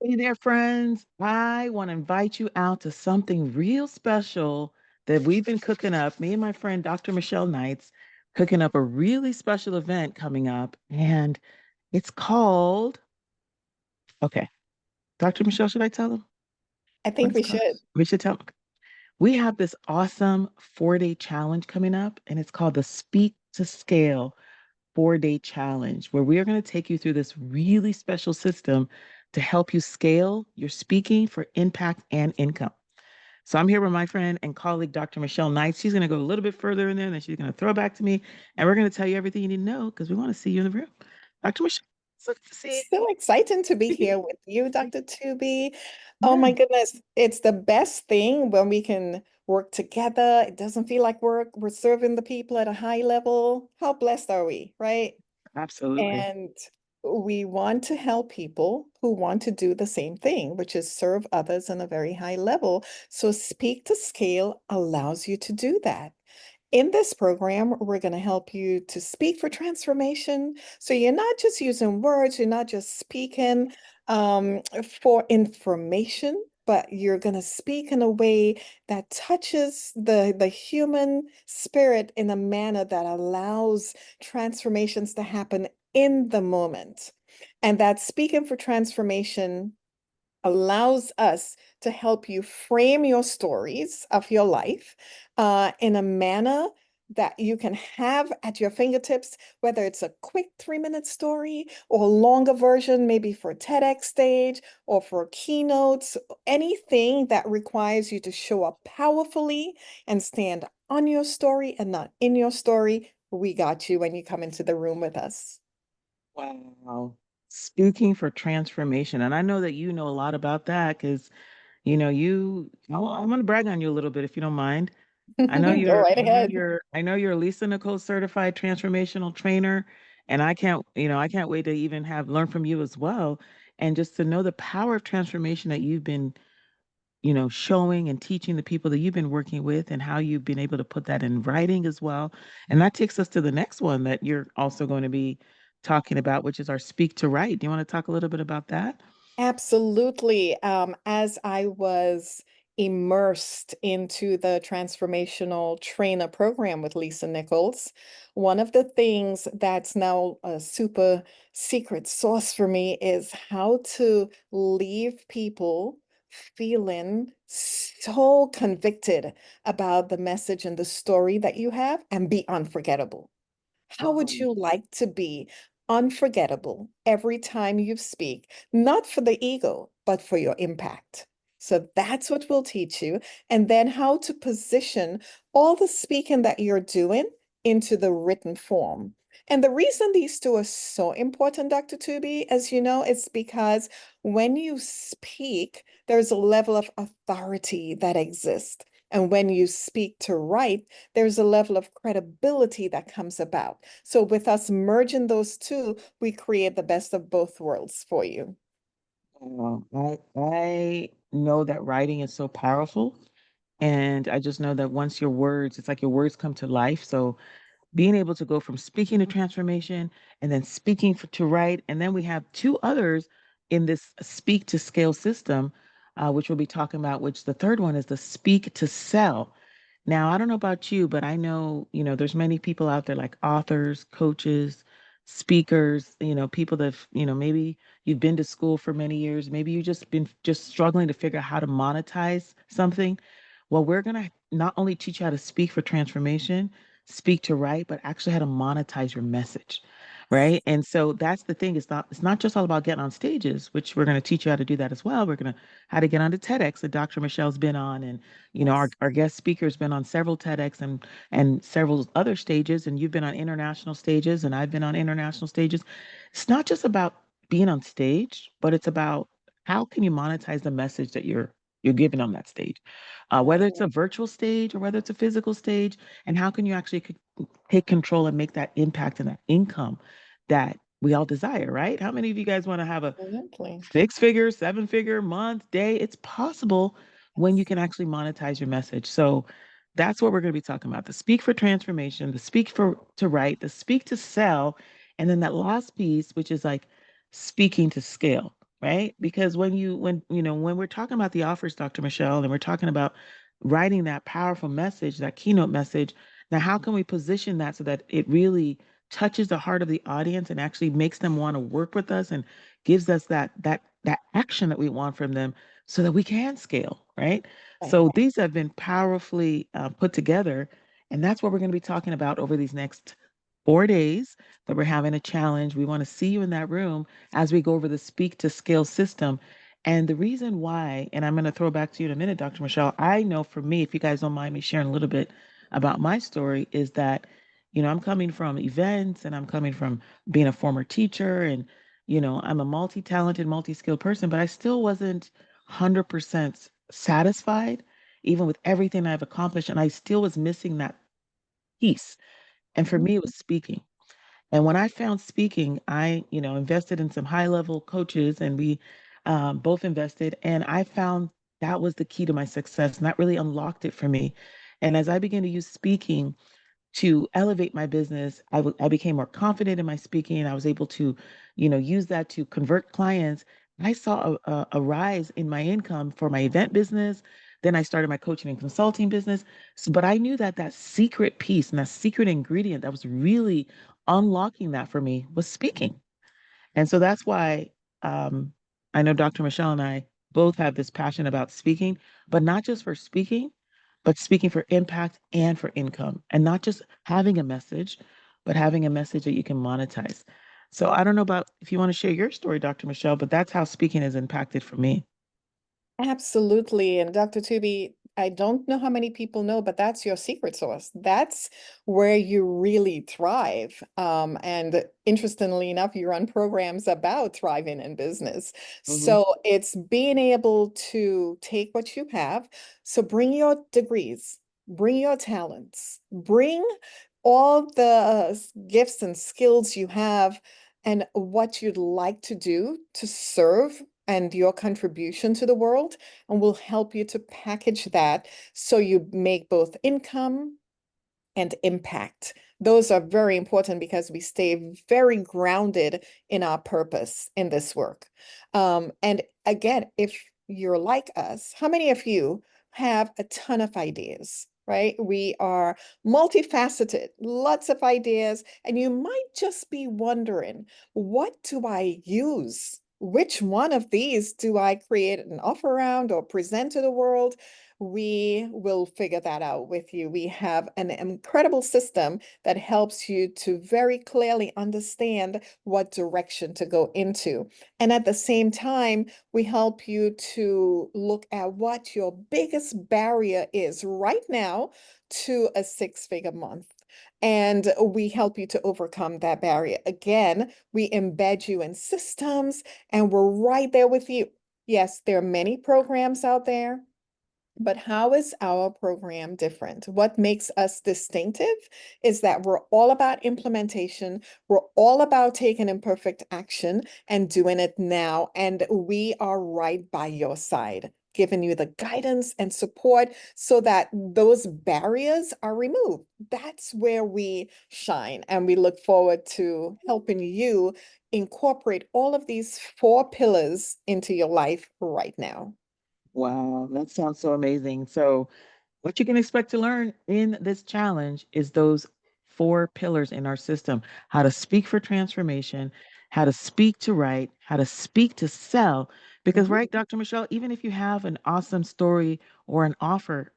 Hey there, friends. I want to invite you out to something real special that we've been cooking up. Me and my friend, Dr. Michelle Knights, cooking up a really special event coming up. And it's called, okay, Dr. Michelle, should I tell them I what think it's we called? should. We should tell them. We have this awesome 4-day challenge coming up, and it's called the Speak to Scale 4-day challenge, where we are going to take you through this really special system to help you scale your speaking for impact and income. So I'm here with my friend and colleague, Dr. Michelle Knight. She's going to go a little bit further in there, and then she's going to throw it back to me, and we're going to tell you everything you need to know because we want to see you in the room. Dr. Michelle, so good to see So exciting to be you. here with you, Dr. Tubi. Oh Yeah, my goodness, it's the best thing when we can work together. It doesn't feel like work. We're serving the people at a high level. How blessed are we, right? absolutely. And we want to help people who want to do the same thing, which is serve others on a very high level. So Speak to Scale allows you to do that. In this program, we're going to help you to speak for transformation. So you're not just using words, you're not just speaking for information, but you're going to speak in a way that touches the human spirit in a manner that allows transformations to happen in the moment. And that speaking for transformation allows us to help you frame your stories of your life in a manner that you can have at your fingertips, whether it's a quick 3-minute story or a longer version, maybe for a TEDx stage or for keynotes, anything that requires you to show up powerfully and stand on your story and not in your story. We got you when you come into the room with us. Wow. Speaking for transformation. And I know that you know a lot about that because, I'm going to brag on you a little bit if you don't mind. Go right ahead. I know you're a Lisa Nicole certified transformational trainer, and I can't wait to even have learn from you as well, and just to know the power of transformation that you've been, showing and teaching the people that you've been working with, and how you've been able to put that in writing as well. And that takes us to the next one that you're also going to be talking about, which is our Speak to Write. Do you want to talk a little bit about that? Absolutely. As I was immersed into the transformational trainer program with Lisa Nichols, one of the things that's now a super secret sauce for me is how to leave people feeling so convicted about the message and the story that you have and be unforgettable. How would Wow. you like to be unforgettable every time you speak, not for the ego, but for your impact? So that's what we'll teach you. And then how to position all the speaking that you're doing into the written form. And the reason these two are so important, Dr. Tubi, as you know, is because when you speak, there's a level of authority that exists. And when you speak to write, there's a level of credibility that comes about. So with us merging those two, we create the best of both worlds for you. I know that writing is so powerful. And I just know that once your words, it's like your words come to life. So being able to go from speaking to transformation and then speaking to write. And then we have two others in this speak to scale system, which we'll be talking about, which the third one is the speak to sell. Now, I don't know about you, but I know, there's many people out there like authors, coaches, speakers, people that, maybe you've been to school for many years, maybe you just been just struggling to figure out how to monetize something. Well, we're going to not only teach you how to speak for transformation, speak to write, but actually how to monetize your message. Right. And so that's the thing. It's not just all about getting on stages, which we're going to teach you how to do that as well. We're going to how to get onto TEDx that Dr. Michelle's been on, and Yes. our guest speaker's been on several TEDx and several other stages, and you've been on international stages, and I've been on international stages. It's not just about being on stage, but it's about how can you monetize the message that you're giving on that stage, whether it's a Right. virtual stage or whether it's a physical stage, and how can you actually take control and make that impact and that income that we all desire, right? How many of you guys want to have a Absolutely. 6-figure, 7-figure month, day? It's possible when you Yes. can actually monetize your message. So that's what we're going to be talking about: the speak for transformation, the speak for to write, the speak to sell, and then that last piece, which is like speaking to scale. right? Because when we're talking about the offers, Dr. Michelle, and we're talking about writing that powerful message, that keynote message, now how can we position that so that it really touches the heart of the audience and actually makes them want to work with us and gives us that action that we want from them so that we can scale, right? Right. So these have been powerfully put together, and that's what we're going to be talking about over these next 4 days that we're having a challenge. We want to see you in that room as we go over the speak to scale system. And the reason why, and I'm going to throw back to you in a minute, Dr. Michelle, I know for me, if you guys don't mind me sharing a little bit about my story, is that, I'm coming from events and I'm coming from being a former teacher and, I'm a multi talented, multi skilled person, but I still wasn't 100% satisfied, even with everything I've accomplished. And I still was missing that piece. And for Mhm. me, it was speaking. And when I found speaking, I, invested in some high level coaches and we both invested. And I found that was the key to my success. And that really unlocked it for me. And as I began to use speaking to elevate my business, I became more confident in my speaking. I was able to, use that to convert clients. I saw a rise in my income for my event business. Then I started my coaching and consulting business. So, but I knew that that secret piece and that secret ingredient that was really unlocking that for me was speaking. And so that's why um, I know Dr. Michelle and I both have this passion about speaking, but not just for speaking, but speaking for impact and for income, and not just having a message, but having a message that you can monetize. So I don't know about if you want to share your story, Dr. Michelle, but that's how speaking has impacted for me. Absolutely. And Dr. Tubi, I don't know how many people know, but that's your secret sauce. That's where you really thrive. And interestingly enough, you run programs about thriving in business. Hmm. So it's being able to take what you have. So bring your degrees, bring your talents, bring all the gifts and skills you have and what you'd like to do to serve and your contribution to the world, and we'll help you to package that so you make both income and impact. Those are very important because we stay very grounded in our purpose in this work. And again, if you're like us, how many of you have a ton of ideas? Right? We are multifaceted, lots of ideas, and you might just be wondering, what do I use? Which one of these do I create an offer around or present to the world? We will figure that out with you. We have an incredible system that helps you to very clearly understand what direction to go into. And at the same time, we help you to look at what your biggest barrier is right now to a six-figure month. And we help you to overcome that barrier. Again, we embed you in systems and we're right there with you. Yes, there are many programs out there. But how is our program different? What makes us distinctive is that we're all about implementation. We're all about taking imperfect action and doing it now. And we are right by your side, giving you the guidance and support so that those barriers are removed. That's where we shine. And we look forward to helping you incorporate all of these four pillars into your life right now. Wow, that sounds so amazing. So, what you can expect to learn in this challenge is those four pillars in our system: how to speak for transformation, how to speak to write, how to speak to sell. Because, Mhm. right, Dr. Michelle, even if you have an awesome story or an offer,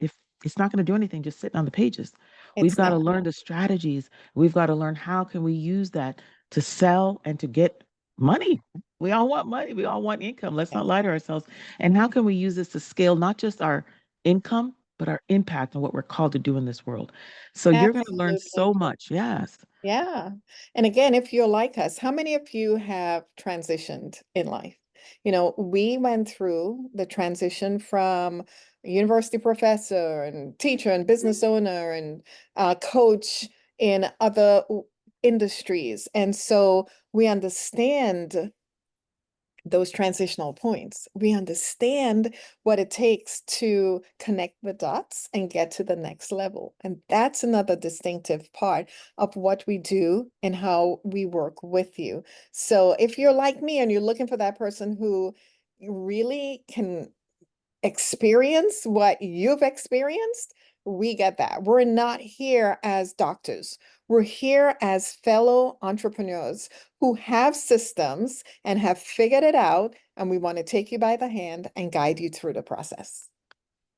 if it's not going to do anything just sitting on the pages, we've It's got to not. learn the strategies. We've got to learn how can we use that to sell and to get money. We all want money. We all want income. Let's not Yes, lie to ourselves. And how can we use this to scale not just our income, but our impact and what we're called to do in this world? So you're going to learn absolutely. so much. Yes. Yeah. And again, if you're like us, how many of you have transitioned in life? You know, we went through the transition from a university professor and teacher and business owner and coach in other industries. And so we understand those transitional points. We understand what it takes to connect the dots and get to the next level. And that's another distinctive part of what we do and how we work with you. So if you're like me and you're looking for that person who really can experience what you've experienced, we get that. We're not here as doctors. We're here as fellow entrepreneurs who have systems and have figured it out, and we want to take you by the hand and guide you through the process.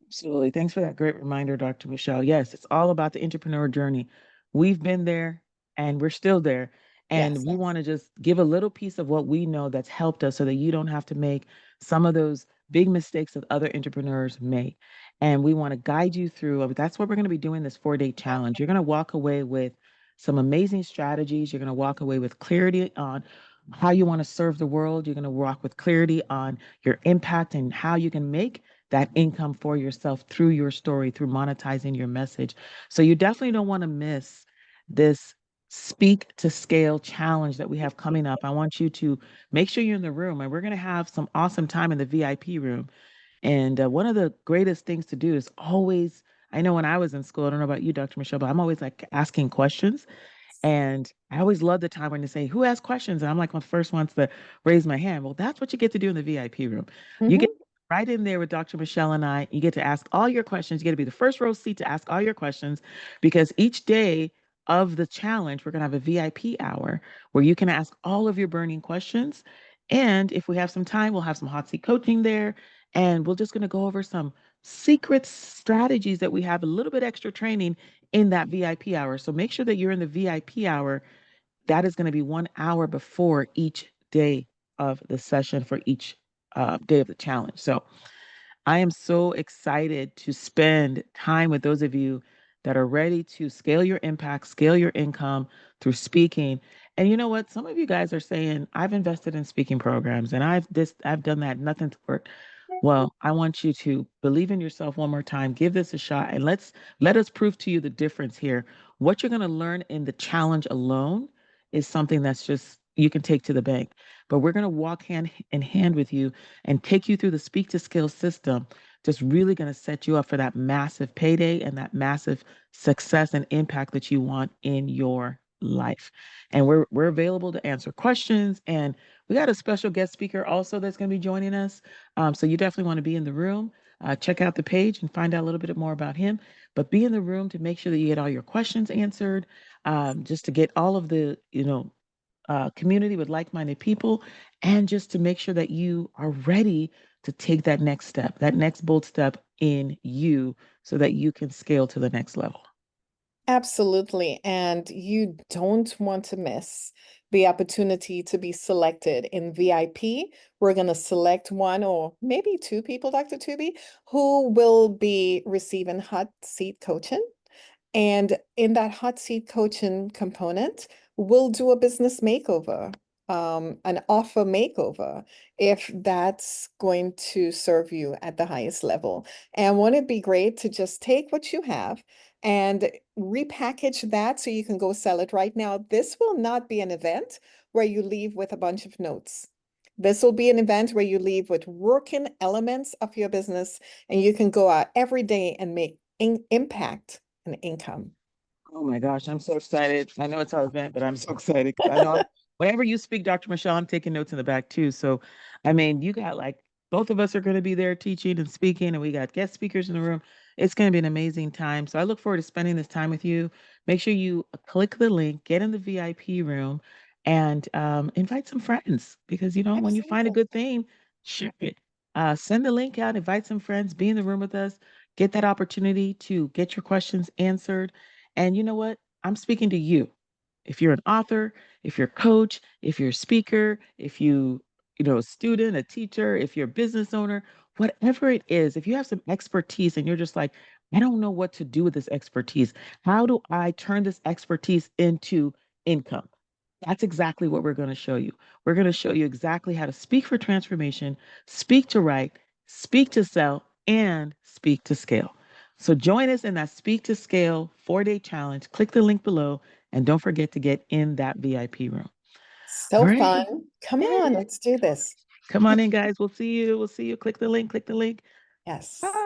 Absolutely. Thanks for that great reminder, Dr. Michelle. Yes, it's all about the entrepreneur journey. We've been there and we're still there. And Yes. we want to just give a little piece of what we know that's helped us so that you don't have to make some of those big mistakes that other entrepreneurs make. And we want to guide you through. That's what we're going to be doing this 4-day challenge. You're going to walk away with some amazing strategies. You're going to walk away with clarity on how you want to serve the world. You're going to walk with clarity on your impact and how you can make that income for yourself through your story, through monetizing your message. So you definitely don't want to miss this Speak to Scale challenge that we have coming up. I want you to make sure you're in the room, and we're going to have some awesome time in the VIP room. And one of the greatest things to do is always, I know when I was in school, I don't know about you, Dr. Michelle, but I'm always like asking questions. And I always love the time when they say, who has questions? And I'm like, one of the first ones to raise my hand. Well, that's what you get to do in the VIP room. You get Mhm. right in there with Dr. Michelle and I. You get to ask all your questions. You get to be the first row seat to ask all your questions because each day of the challenge, we're going to have a VIP hour where you can ask all of your burning questions. And if we have some time, we'll have some hot seat coaching there. And we're just going to go over some secret strategies that we have, a little bit extra training in that VIP hour. So make sure that you're in the VIP hour. That is going to be 1 hour before each day of the session for each day of the challenge. So I am so excited to spend time with those of you that are ready to scale your impact, scale your income through speaking. And you know what? Some of you guys are saying, I've invested in speaking programs and I've done that, nothing's worked. Well, I want you to believe in yourself one more time. Give this a shot and let us prove to you the difference here. What you're going to learn in the challenge alone is something that's just you can take to the bank. But we're going to walk hand in hand with you and take you through the Speak to Scale system. Just really going to set you up for that massive payday and that massive success and impact that you want in your life. And we're available to answer questions. And we got a special guest speaker also that's going to be joining us. So you definitely want to be in the room. Check out the page and find out a little bit more about him. But be in the room to make sure that you get all your questions answered, just to get all of the community with like-minded people, and just to make sure that you are ready to take that next step, that next bold step in you, so that you can scale to the next level. Absolutely. And you don't want to miss the opportunity to be selected in VIP. We're going to select one or maybe two people, Dr. Tubi, who will be receiving hot seat coaching. And in that hot seat coaching component, we'll do a business makeover, an offer makeover, if that's going to serve you at the highest level. And wouldn't it be great to just take what you have and repackage that so you can go sell it right now? This will not be an event where you leave with a bunch of notes. This will be an event where you leave with working elements of your business and you can go out every day and make impact and income. Oh my gosh, I'm so excited. I know it's our event, but I'm so excited because I know whenever you speak, Dr. Michelle, I'm taking notes in the back too. So, I mean, you got like both of us are going to be there teaching and speaking, and we got guest speakers in the room. It's going to be an amazing time. So, I look forward to spending this time with you. Make sure you click the link, get in the VIP room, and invite some friends because, when you find a Absolutely. good thing, share it. Send the link out, invite some friends, be in the room with us, get that opportunity to get your questions answered. And you know what? I'm speaking to you. If you're an author, if you're a coach, if you're a speaker, if a student, a teacher, if you're a business owner, whatever it is, if you have some expertise and you're just like, I don't know what to do with this expertise. How do I turn this expertise into income? That's exactly what we're going to show you. We're going to show you exactly how to speak for transformation, speak to write, speak to sell, and speak to scale. So join us in that Speak to Scale 4-day challenge. Click the link below and don't forget to get in that VIP room. All So right. fun. Come on, Yeah. let's do this. Come on in, guys. We'll see you. We'll see you. Click the link. Click the link. Yes. Bye.